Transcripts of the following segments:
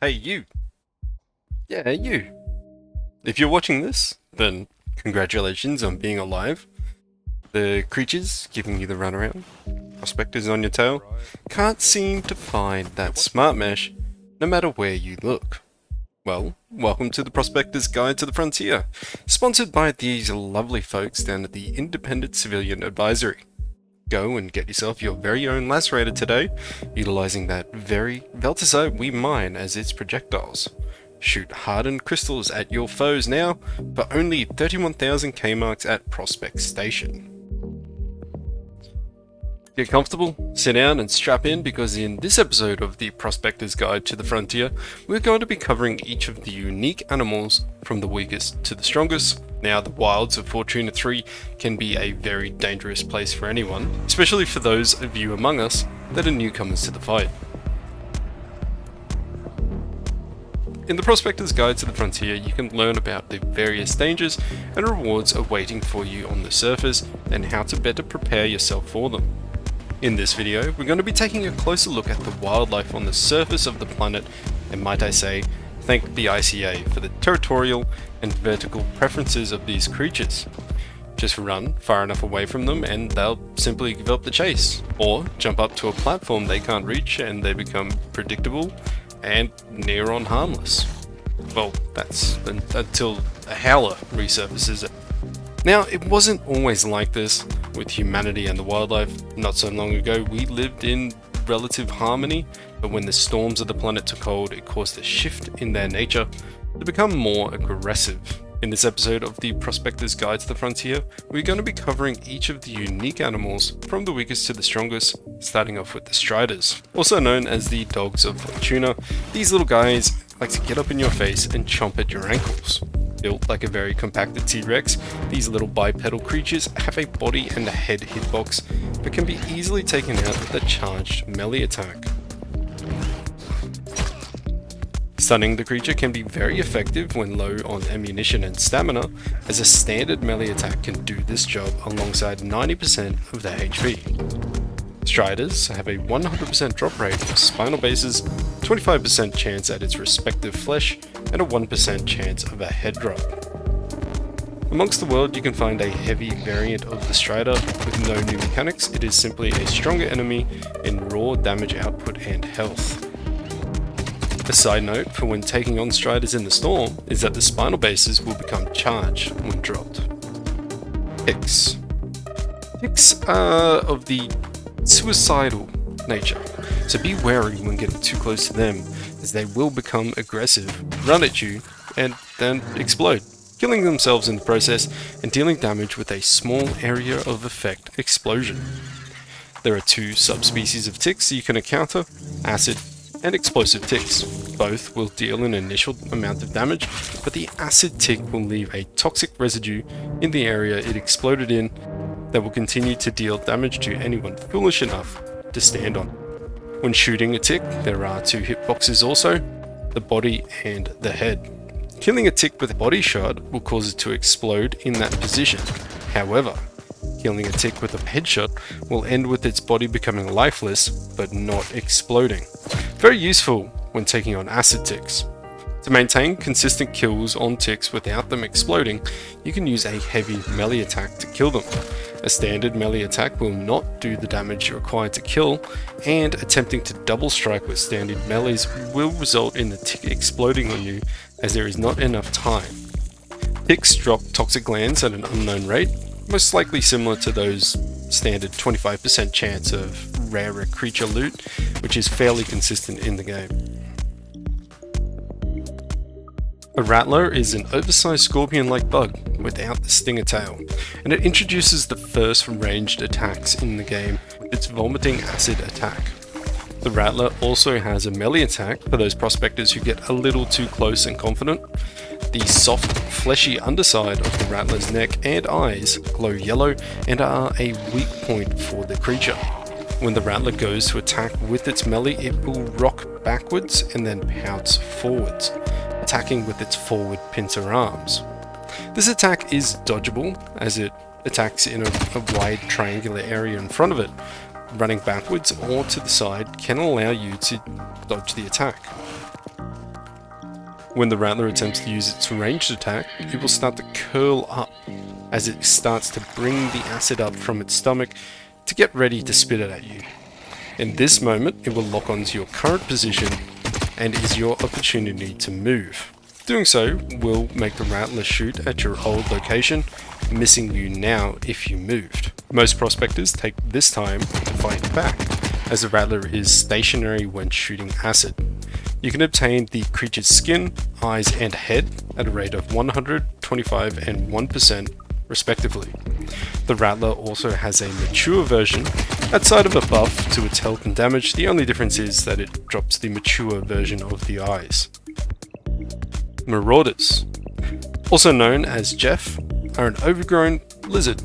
Hey, you! Yeah, you! If you're watching this, then congratulations on being alive. The creatures giving you the runaround, prospectors on your tail, can't seem to find that smart mesh no matter where you look. Well, welcome to the Prospector's Guide to the Frontier, sponsored by these lovely folks down at the Independent Civilian Advisory. Go and get yourself your very own lacerator today, utilizing that very Veltizite we mine as its projectiles. Shoot hardened crystals at your foes now for only 31,000 K-marks at Prospect Station. Get comfortable, sit down and strap in, because in this episode of the Prospector's Guide to the Frontier, we're going to be covering each of the unique animals from the weakest to the strongest. Now, the wilds of Fortuna 3 can be a very dangerous place for anyone, especially for those of you among us that are newcomers to the fight. In the Prospector's Guide to the Frontier, you can learn about the various dangers and rewards awaiting for you on the surface and how to better prepare yourself for them. In this video, we're going to be taking a closer look at the wildlife on the surface of the planet, and might I say, thank the ICA for the territorial and vertical preferences of these creatures. Just run far enough away from them and they'll simply give up the chase, or jump up to a platform they can't reach and they become predictable and near on harmless. Well, that's until a howler resurfaces it. Now, it wasn't always like this with humanity and the wildlife. Not so long ago, we lived in relative harmony, but when the storms of the planet took hold, it caused a shift in their nature to become more aggressive. In this episode of the Prospector's Guide to the Frontier, we're going to be covering each of the unique animals from the weakest to the strongest, starting off with the Striders, also known as the Dogs of Fortuna. These little guys like to get up in your face and chomp at your ankles. Built like a very compacted T-Rex, these little bipedal creatures have a body and a head hitbox, but can be easily taken out with a charged melee attack. Stunning the creature can be very effective when low on ammunition and stamina, as a standard melee attack can do this job alongside 90% of their HP. Striders have a 100% drop rate of spinal bases, 25% chance at its respective flesh, and a 1% chance of a head drop. Amongst the world, you can find a heavy variant of the Strider with no new mechanics. It is simply a stronger enemy in raw damage output and health. A side note for when taking on Striders in the storm is that the spinal bases will become charged when dropped. Ticks. Ticks are of the suicidal nature, so be wary when getting too close to them, as they will become aggressive, run at you, and then explode, killing themselves in the process and dealing damage with a small area of effect explosion. There are two subspecies of ticks you can encounter: acid and explosive ticks. Both will deal an initial amount of damage, but the acid tick will leave a toxic residue in the area it exploded in that will continue to deal damage to anyone foolish enough to stand on. When shooting a tick, there are two hitboxes also, the body and the head. Killing a tick with a body shot will cause it to explode in that position. However, killing a tick with a headshot will end with its body becoming lifeless, but not exploding. Very useful when taking on acid ticks. To maintain consistent kills on ticks without them exploding, you can use a heavy melee attack to kill them. A standard melee attack will not do the damage required to kill, and attempting to double strike with standard melees will result in the tick exploding on you, as there is not enough time. Ticks drop toxic glands at an unknown rate, most likely similar to those standard 25% chance of rarer creature loot, which is fairly consistent in the game. A Rattler is an oversized scorpion-like bug without the stinger tail, and it introduces the first ranged attacks in the game with its vomiting acid attack. The Rattler also has a melee attack for those prospectors who get a little too close and confident. The soft, fleshy underside of the Rattler's neck and eyes glow yellow and are a weak point for the creature. When the Rattler goes to attack with its melee, it will rock backwards and then pounce forwards, attacking with its forward pincer arms. This attack is dodgeable, as it attacks in a wide triangular area in front of it. Running backwards or to the side can allow you to dodge the attack. When the Rattler attempts to use its ranged attack, it will start to curl up as it starts to bring the acid up from its stomach to get ready to spit it at you. In this moment, it will lock onto your current position and is your opportunity to move. Doing so will make the Rattler shoot at your old location, missing you now if you moved. Most prospectors take this time to fight back, as the Rattler is stationary when shooting acid. You can obtain the creature's skin, eyes and head at a rate of 100, 25 and 1% respectively. The Rattler also has a mature version. Outside of a buff to its health and damage, the only difference is that it drops the mature version of the eyes. Marauders, also known as Jeff, are an overgrown lizard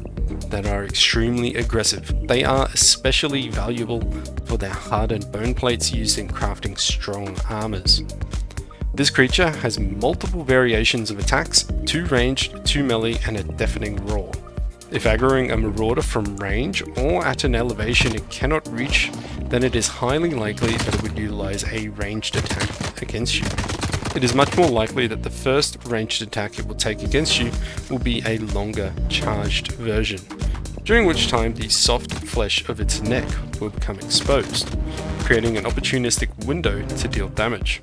that are extremely aggressive. They are especially valuable for their hardened bone plates used in crafting strong armors. This creature has multiple variations of attacks, 2 ranged, 2 melee and a deafening roar. If aggroing a Marauder from range or at an elevation it cannot reach, then it is highly likely that it would utilize a ranged attack against you. It is much more likely that the first ranged attack it will take against you will be a longer charged version, during which time the soft flesh of its neck will become exposed, creating an opportunistic window to deal damage.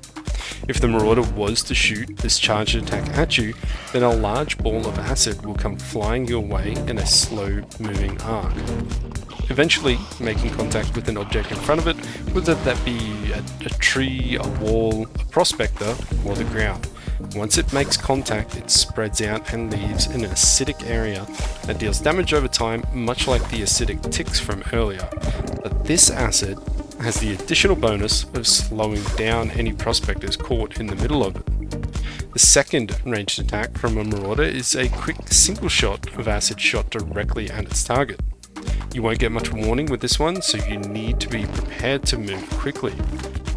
If the Marauder was to shoot this charged attack at you, then a large ball of acid will come flying your way in a slow moving arc, eventually making contact with an object in front of it, whether that be a tree, a wall, a prospector, or the ground. Once it makes contact, it spreads out and leaves in an acidic area that deals damage over time, much like the acidic ticks from earlier. But this acid has the additional bonus of slowing down any prospectors caught in the middle of it. The second ranged attack from a Marauder is a quick single shot of acid shot directly at its target. You won't get much warning with this one, so you need to be prepared to move quickly.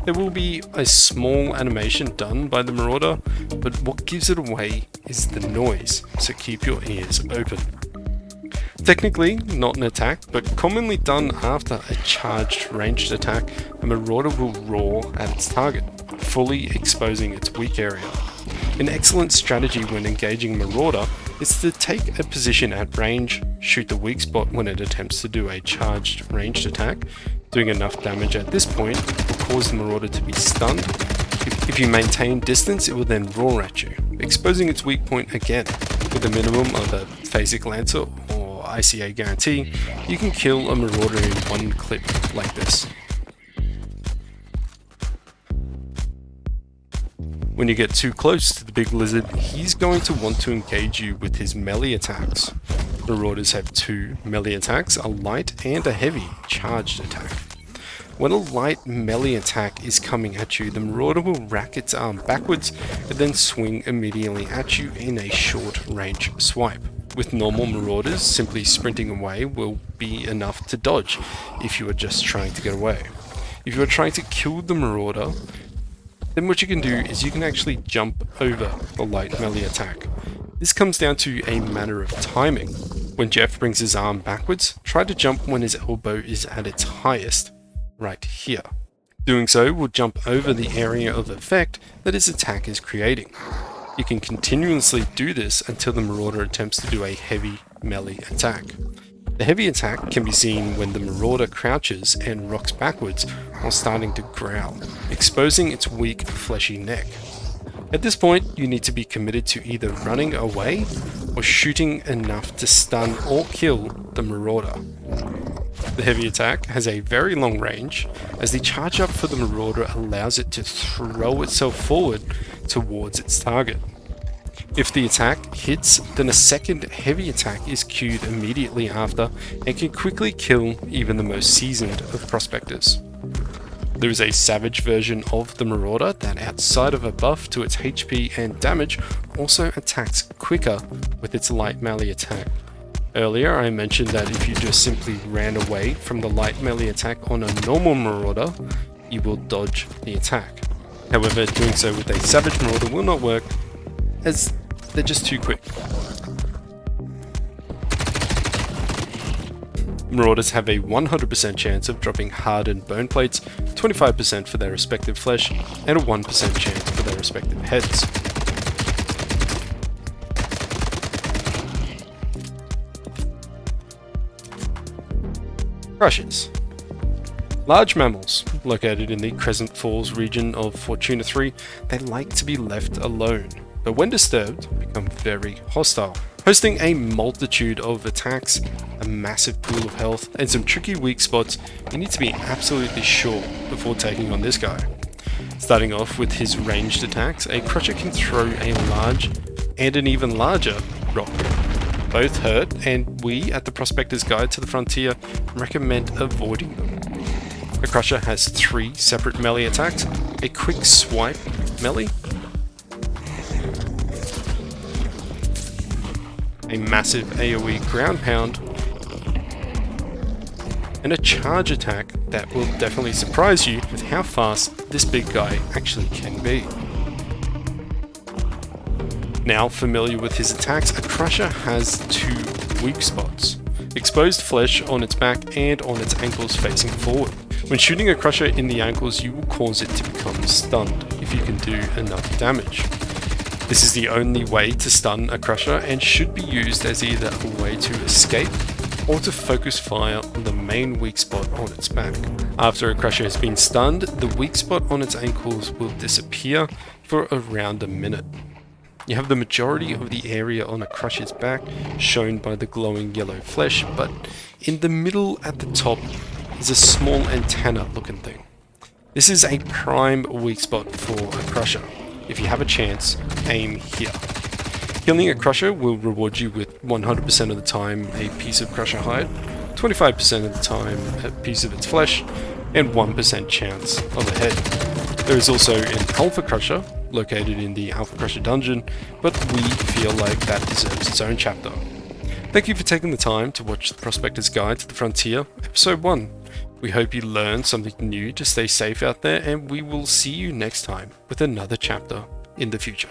There will be a small animation done by the Marauder, but what gives it away is the noise, so keep your ears open. Technically not an attack, but commonly done after a charged ranged attack, a Marauder will roar at its target, fully exposing its weak area. An excellent strategy when engaging Marauder is to take a position at range, shoot the weak spot when it attempts to do a charged ranged attack. Doing enough damage at this point will cause the Marauder to be stunned. If you maintain distance, it will then roar at you, exposing its weak point again. With a minimum of a Phasic Lancer or ICA guarantee, you can kill a Marauder in one clip like this. When you get too close to the big lizard, he's going to want to engage you with his melee attacks. Marauders have 2 melee attacks, a light and a heavy charged attack. When a light melee attack is coming at you, the Marauder will rack its arm backwards and then swing immediately at you in a short range swipe. With normal Marauders, simply sprinting away will be enough to dodge if you are just trying to get away. If you are trying to kill the Marauder, then what you can do is you can actually jump over the light melee attack. This comes down to a matter of timing. When Jeff brings his arm backwards, try to jump when his elbow is at its highest, right here. Doing so will jump over the area of effect that his attack is creating. You can continuously do this until the Marauder attempts to do a heavy melee attack. The heavy attack can be seen when the Marauder crouches and rocks backwards while starting to growl, exposing its weak, fleshy neck. At this point, you need to be committed to either running away or shooting enough to stun or kill the Marauder. The heavy attack has a very long range, as the charge up for the Marauder allows it to throw itself forward towards its target. If the attack hits, then a second heavy attack is queued immediately after and can quickly kill even the most seasoned of prospectors. There is a savage version of the Marauder that, outside of a buff to its HP and damage, also attacks quicker with its light melee attack. Earlier I mentioned that if you just simply ran away from the light melee attack on a normal Marauder, you will dodge the attack. However, doing so with a savage Marauder will not work, as they're just too quick. Marauders have a 100% chance of dropping hardened bone plates, 25% for their respective flesh, and a 1% chance for their respective heads. Crushers. Large mammals, located in the Crescent Falls region of Fortuna 3, they like to be left alone, but when disturbed, become very hostile. Hosting a multitude of attacks, a massive pool of health, and some tricky weak spots, you need to be absolutely sure before taking on this guy. Starting off with his ranged attacks, a Crusher can throw a large and an even larger rock. Both hurt, and we at the Prospector's Guide to the Frontier recommend avoiding them. The Crusher has 3 separate melee attacks, a quick swipe melee, a massive AoE ground pound, and a charge attack that will definitely surprise you with how fast this big guy actually can be. Now familiar with his attacks, a Crusher has 2 weak spots: exposed flesh on its back and on its ankles facing forward. When shooting a Crusher in the ankles, you will cause it to become stunned if you can do enough damage. This is the only way to stun a Crusher and should be used as either a way to escape or to focus fire on the main weak spot on its back. After a Crusher has been stunned, the weak spot on its ankles will disappear for around a minute. You have the majority of the area on a Crusher's back shown by the glowing yellow flesh, but in the middle at the top is a small antenna looking thing. This is a prime weak spot for a Crusher. If you have a chance, aim here. Killing a Crusher will reward you with 100% of the time a piece of Crusher hide, 25% of the time a piece of its flesh, and 1% chance of a head. There is also an Alpha Crusher located in the Alpha Crusher dungeon, but we feel like that deserves its own chapter. Thank you for taking the time to watch the Prospector's Guide to the Frontier, Episode 1. We hope you learned something new to stay safe out there, and we will see you next time with another chapter in the future.